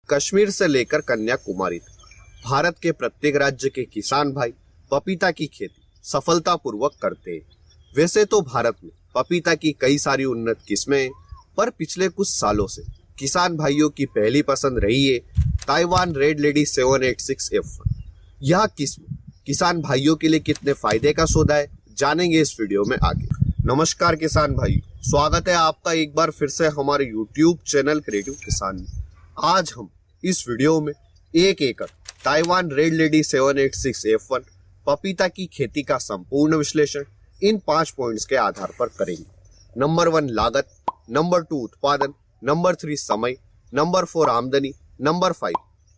कश्मीर से लेकर कन्याकुमारी तक भारत के प्रत्येक राज्य के किसान भाई पपीता की खेती सफलतापूर्वक करते हैं। वैसे तो भारत में पपीता की कई सारी उन्नत किस्में हैं, पर पिछले कुछ सालों से किसान भाइयों की पहली पसंद रही है ताइवान रेड लेडी 786F1। यह किस्म किसान भाइयों के लिए कितने फायदे का सौदा है, जानेंगे इस वीडियो में आगे। नमस्कार किसान भाई, स्वागत है आपका एक बार फिर से हमारे YouTube चैनल क्रिएटिव किसान में। आज हम इस वीडियो में 1 एकड़ ताइवान रेड लेडी 786F1 पपीता की खेती का संपूर्ण विश्लेषण इन 5 पॉइंट्स के आधार पर करेंगे। नंबर 1 लागत, नंबर 2 उत्पादन, नंबर 3 समय, नंबर 4 आमदनी, नंबर 5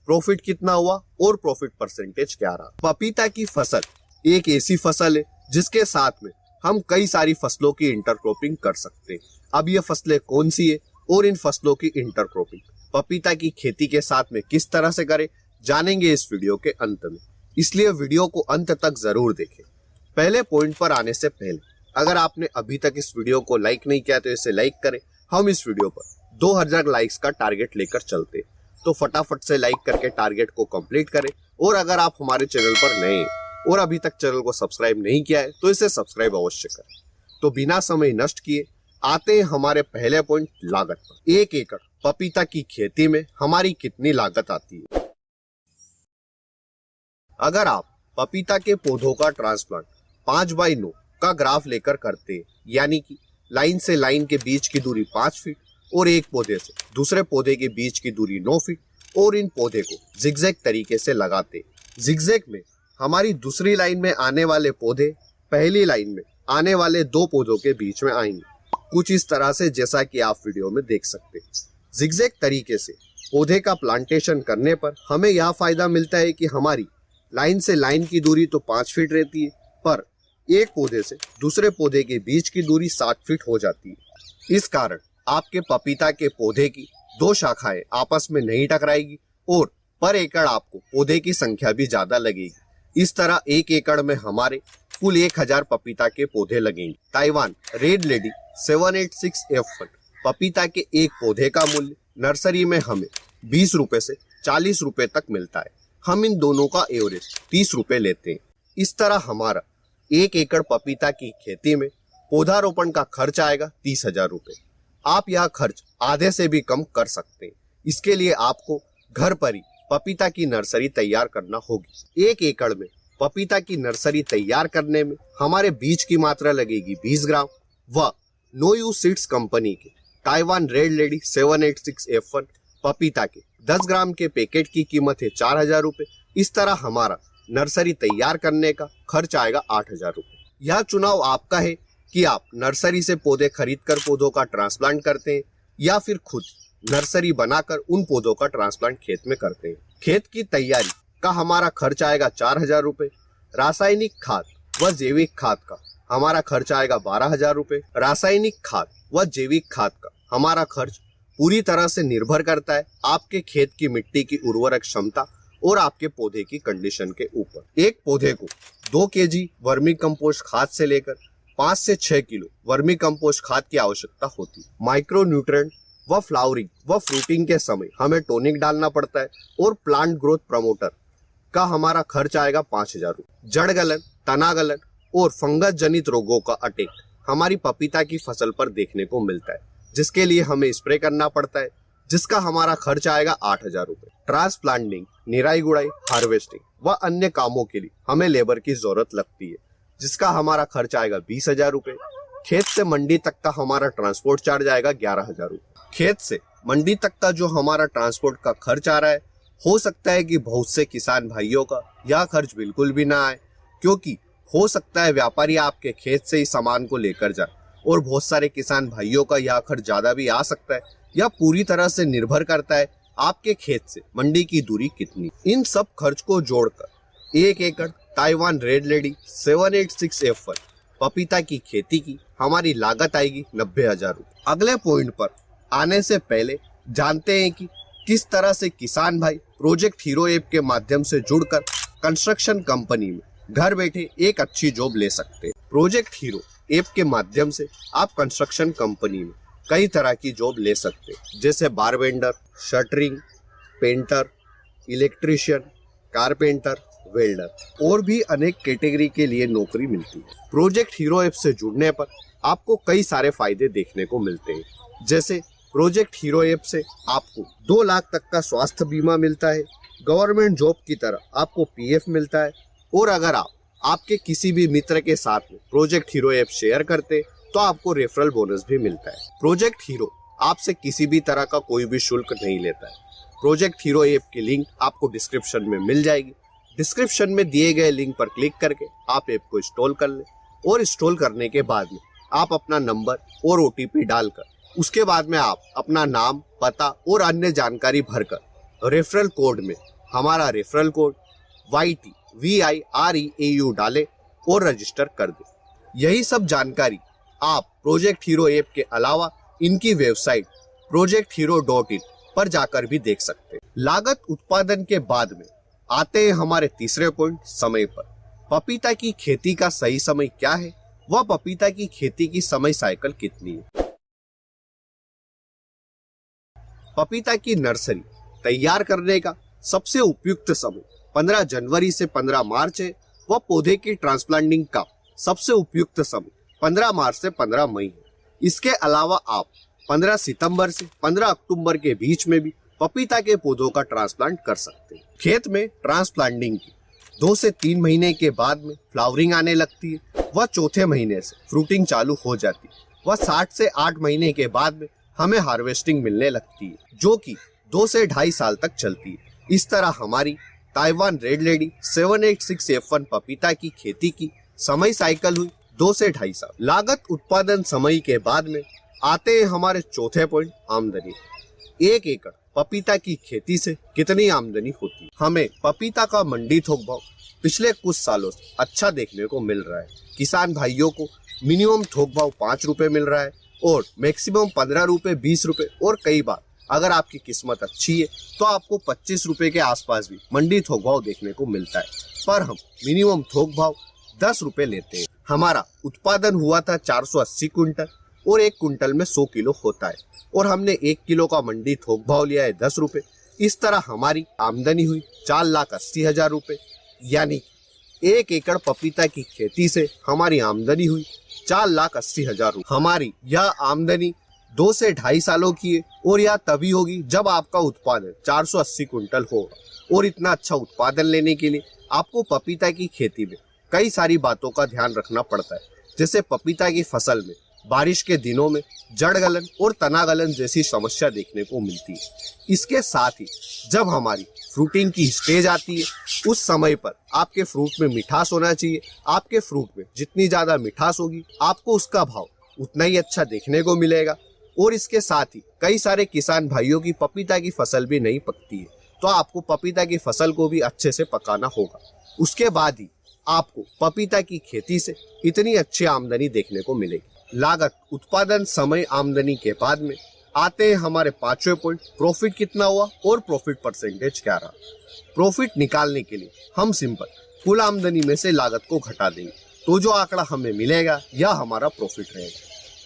प्रॉफिट कितना हुआ और प्रॉफिट परसेंटेज क्या रहा। पपीता की फसल एक ऐसी फसल है जिसके साथ में हम कई सारी फसलों की इंटरक्रॉपिंग कर सकते हैं। अब ये फसलें कौन सी है और इन फसलों की इंटरक्रॉपिंग पपीता की खेती के साथ में किस तरह से करें, जानेंगे इस वीडियो के अंत में, इसलिए वीडियो को अंत तक जरूर देखें। पहले पॉइंट पर आने से पहले अगर आपने अभी तक इस वीडियो को लाइक नहीं किया तो इसे लाइक करें। हम इस वीडियो पर 2000 लाइक्स का टारगेट लेकर चलते हैं, तो फटाफट से लाइक करके टारगेट को कंप्लीट करें। और अगर आप हमारे चैनल पर नए हैं और अभी तक चैनल को सब्सक्राइब नहीं किया है तो इसे सब्सक्राइब अवश्य करें। तो बिना समय नष्ट किए आते हैं हमारे पहले पॉइंट लागत पर। 1 एकड़ पपीता की खेती में हमारी कितनी लागत आती है। अगर आप पपीता के पौधों का ट्रांसप्लांट 5x9 का ग्राफ लेकर करते हैं, यानी कि लाइन से लाइन के बीच की दूरी 5 फीट और एक पौधे से दूसरे पौधे के बीच की दूरी 9 फीट और इन पौधे को जिगजैग तरीके से लगाते। जिगजैग में हमारी दूसरी लाइन में आने वाले पौधे पहली लाइन में आने वाले 2 पौधों के बीच में आएंगे, कुछ इस तरह से जैसा कि आप वीडियो में देख सकते हैं। जिगजैग तरीके से पौधे का प्लांटेशन करने पर हमें यह फायदा मिलता है कि हमारी लाइन से लाइन की दूरी तो 5 फीट रहती है, पर एक पौधे से दूसरे पौधे के बीच की दूरी 7 फीट हो जाती है। इस कारण आपके पपीता के पौधे की 2 शाखाएं आपस में नहीं टकराएगी और पर एकड़ आपको पौधे की संख्या भी ज्यादा लगेगी। इस तरह 1 एकड़ में हमारे कुल 1000 पपीता के पौधे लगेंगे। ताइवान रेड लेडी 786F1 पपीता के एक पौधे का मूल्य नर्सरी में हमें 20 रुपए से 40 रुपए तक मिलता है। हम इन दोनों का एवरेज 30 रुपए लेते हैं। इस तरह हमारा 1 एकड़ पपीता की खेती में पौधारोपण का खर्च आएगा 30,000 रुपए। आप यह खर्च आधे से भी कम कर सकते हैं। इसके लिए आपको घर पर ही पपीता की नर्सरी तैयार करना होगी। 1 एकड़ में पपीता की नर्सरी तैयार करने में हमारे बीज की मात्रा लगेगी 20 ग्राम व नो यू सीड्स कंपनी के ताइवान रेड लेडी 786F1 पपीता के 10 ग्राम के पैकेट की कीमत है 4000 रुपए। इस तरह हमारा नर्सरी तैयार करने का खर्च आएगा 8000 रुपए। यह चुनाव आपका है कि आप नर्सरी से पौधे खरीदकर पौधों का ट्रांसप्लांट करते हैं या फिर खुद नर्सरी बनाकर उन पौधों का ट्रांसप्लांट खेत में करते हैं। खेत की तैयारी का हमारा खर्च आएगा 4000 रुपए। रासायनिक खाद व जैविक खाद का हमारा खर्च आएगा 12000 रुपए। रासायनिक खाद व जैविक खाद का हमारा खर्च पूरी तरह से निर्भर करता है आपके खेत की मिट्टी की उर्वरक क्षमता और आपके पौधे की कंडीशन के ऊपर। एक पौधे को 2 केजी वर्मी कंपोस्ट खाद से लेकर 5 से 6 किलो वर्मी कंपोस्ट खाद की आवश्यकता होती है। माइक्रो न्यूट्रिएंट व फ्लावरिंग व फ्रूटिंग के समय हमें टॉनिक डालना पड़ता है और प्लांट ग्रोथ प्रमोटर का हमारा खर्च आएगा 5000 रुपए। जड़ गलन, तना गलन और फंगस जनित रोगों का अटैक हमारी पपीता की फसल पर देखने को मिलता है, जिसके लिए हमें स्प्रे करना पड़ता है, जिसका हमारा खर्च आएगा 8000 रुपए। ट्रांसप्लांटिंग, निराई गुड़ाई, हार्वेस्टिंग व अन्य कामों के लिए हमें लेबर की जरूरत लगती है, जिसका हमारा खर्च आएगा 20000 रुपए। खेत से मंडी तक का हमारा ट्रांसपोर्ट चार्ज आएगा 11000 रुपए। खेत से मंडी तक का जो हमारा ट्रांसपोर्ट का खर्च आ रहा है, हो सकता है कि बहुत से किसान भाइयों का यह खर्च बिल्कुल भी ना आए, क्योंकि हो सकता है व्यापारी आपके खेत से ही सामान को लेकर जाए और बहुत सारे किसान भाइयों का यह खर्च ज्यादा भी आ सकता है। यह पूरी तरह से निर्भर करता है आपके खेत से मंडी की दूरी कितनी। इन सब खर्च को जोड़कर 1 एकड़ ताइवान रेड लेडी 786F1 पपीता की खेती की हमारी लागत आएगी 90,000 रुपए। अगले पॉइंट पर आने से पहले जानते हैं कि किस तरह से किसान भाई प्रोजेक्ट हीरो ऐप के माध्यम से जुड़कर कंस्ट्रक्शन कंपनी में घर बैठे एक अच्छी जॉब ले सकते हैं। प्रोजेक्ट हीरो ऐप के माध्यम से आप कंस्ट्रक्शन कंपनी में कई तरह की जॉब ले सकते हैं, जैसे bar bender, shuttering, painter, electrician, carpenter, welder और भी अनेक कैटेगरी के लिए नौकरी मिलती है। प्रोजेक्ट हीरो ऐप से जुड़ने पर आपको कई सारे फायदे देखने को मिलते हैं, जैसे प्रोजेक्ट हीरो ऐप से आपको 2 लाख तक का स्वास्थ्य बीमा मिलता है, गवर्नमेंट जॉब की तरह आपको पीएफ मिलता है, और अगर आप आपके किसी भी मित्र के साथ में प्रोजेक्ट हीरो ऐप शेयर करते तो आपको रेफरल बोनस भी मिलता है। प्रोजेक्ट हीरो आपसे किसी भी तरह का कोई भी शुल्क नहीं लेता है। प्रोजेक्ट हीरो ऐप की लिंक आपको डिस्क्रिप्शन में मिल जाएगी। डिस्क्रिप्शन में दिए गए लिंक पर क्लिक करके आप ऐप को इंस्टॉल कर लें, और इंस्टॉल करने के बाद में आप अपना नंबर और ओटीपी डालकर उसके बाद में आप अपना नाम, पता और अन्य जानकारी भरकर रेफरल कोड में हमारा रेफरल कोड YTVIREAU डालें और रजिस्टर कर दें। यही सब जानकारी आप प्रोजेक्ट हीरो ऐप के अलावा इनकी वेबसाइट projecthero.in पर जाकर भी देख सकते हैं। लागत उत्पादन के बाद में आते हैं हमारे तीसरे पॉइंट, समय पर। पपीता की खेती का सही समय क्या है, वह पपीता की खेती की समय साइकिल कितनी है। पपीता की नर्सरी तैयार करने का सबसे उपयुक्त समय 15 जनवरी से 15 मार्च है। वह पौधे की ट्रांसप्लांटिंग का सबसे उपयुक्त समय 15 मार्च से 15 मई है। इसके अलावा आप 15 सितंबर से 15 अक्टूबर के बीच में भी पपीता के पौधों का ट्रांसप्लांट कर सकते हैं। खेत में ट्रांसप्लांटिंग की 2 से 3 महीने के बाद में फ्लावरिंग आने लगती है। वह चौथे महीने से फ्रूटिंग चालू हो जाती है। वह 60 से 8 महीने के बाद में हमें हार्वेस्टिंग मिलने लगती है, जो कि 2 से 2.5 साल तक चलती है। इस तरह हमारी ताइवान रेड लेडी 786F1 पपीता की खेती की समय साइकिल हुई 2 से 2.5 साल। लागत उत्पादन समय के बाद में आते हैं हमारे चौथे पॉइंट, आमदनी। 1 एकड़ पपीता की खेती से कितनी आमदनी होती है। हमें पपीता का मंडी थोक भाव पिछले कुछ सालों से अच्छा देखने को मिल रहा है। किसान भाइयों को मिनिमम थोक भाव 5 रुपए मिल रहा है और मैक्सिमम 15 रुपए, 20 रुपए, और कई बार अगर आपकी किस्मत अच्छी है तो आपको 25 रुपए के आसपास भी मंडी थोक भाव देखने को मिलता है। पर हम मिनिमम थोक भाव 10 रुपए लेते हैं। हमारा उत्पादन हुआ था 480 क्विंटल और 1 क्विंटल में 100 किलो होता है, और हमने 1 किलो का मंडी थोक भाव लिया है 10 रुपए। इस तरह हमारी आमदनी हुई 4,80,000 रुपए। यानी 1 एकड़ पपीता की खेती से हमारी आमदनी हुई 4,80,000 रुपए। हमारी यह आमदनी 2 से 2.5 सालों की है, और यह तभी होगी जब आपका उत्पादन 480 क्विंटल होगा। और इतना अच्छा उत्पादन लेने के लिए आपको पपीता की खेती में कई सारी बातों का ध्यान रखना पड़ता है, जैसे पपीता की फसल में बारिश के दिनों में जड़ गलन और तना गलन जैसी समस्या देखने को मिलती है। इसके साथ ही जब हमारी फ्रूटिंग की स्टेज आती है, उस समय पर आपके फ्रूट में मिठास होना चाहिए। आपके फ्रूट में जितनी ज्यादा मिठास होगी आपको उसका भाव उतना ही अच्छा देखने को मिलेगा। और इसके साथ ही कई सारे किसान भाइयों की पपीता की फसल भी नहीं पकती है, तो आपको पपीता की फसल को भी अच्छे से पकाना होगा। उसके बाद ही आपको पपीता की खेती से इतनी अच्छी आमदनी देखने को मिलेगी। लागत, उत्पादन, समय, आमदनी के बाद में आते हैं हमारे 5वें पॉइंट, प्रॉफिट कितना हुआ और प्रॉफिट परसेंटेज क्या रहा। प्रॉफिट निकालने के लिए हम सिंपल कुल आमदनी में से लागत को घटा देंगे, तो जो आंकड़ा हमें मिलेगा यह हमारा प्रॉफिट रहेगा।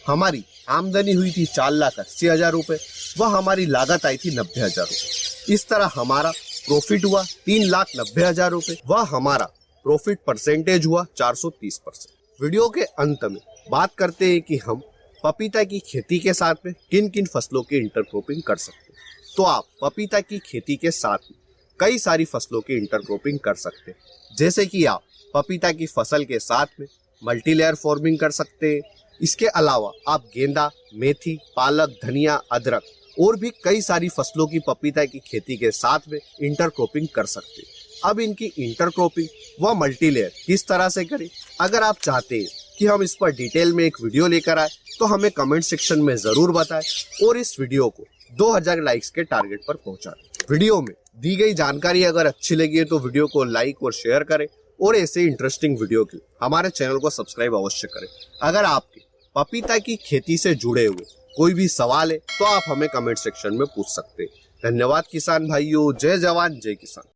हमारी आमदनी हुई थी 4,80,000 रुपए, वह हमारी लागत आई थी 90,000 रुपए। इस तरह हमारा प्रॉफिट हुआ 3,90,000 रुपए, वह हमारा प्रॉफिट परसेंटेज हुआ 430%। वीडियो के अंत में बात करते हैं कि हम पपीता की खेती के साथ में किन किन फसलों की इंटरक्रॉपिंग कर सकते हैं। तो आप पपीता की खेती के साथ में कई सारी फसलों की इंटरक्रॉपिंग कर सकते हैं, जैसे कि आप पपीता की फसल के साथ में मल्टीलेयर फार्मिंग कर सकते हैं। इसके अलावा आप गेंदा, मेथी, पालक, धनिया, अदरक और भी कई सारी फसलों की पपीता की खेती के साथ में इंटरक्रॉपिंग कर सकते हैं। अब इनकी इंटरक्रॉपिंग व मल्टीलेयर किस तरह से करें, अगर आप चाहते हैं कि हम इस पर डिटेल में एक वीडियो लेकर आए तो हमें कमेंट सेक्शन में जरूर बताएं, और इस वीडियो को 2000 लाइक्स के टारगेट पर पहुंचा दें। वीडियो में दी गई जानकारी अगर अच्छी लगी है तो वीडियो को लाइक और शेयर करें, और ऐसे इंटरेस्टिंग वीडियो के लिए हमारे चैनल को सब्सक्राइब अवश्य करें। अगर आपके पपीता की खेती से जुड़े हुए कोई भी सवाल है तो आप हमें कमेंट सेक्शन में पूछ सकते हैं। धन्यवाद किसान भाइयों, जय जवान जय किसान।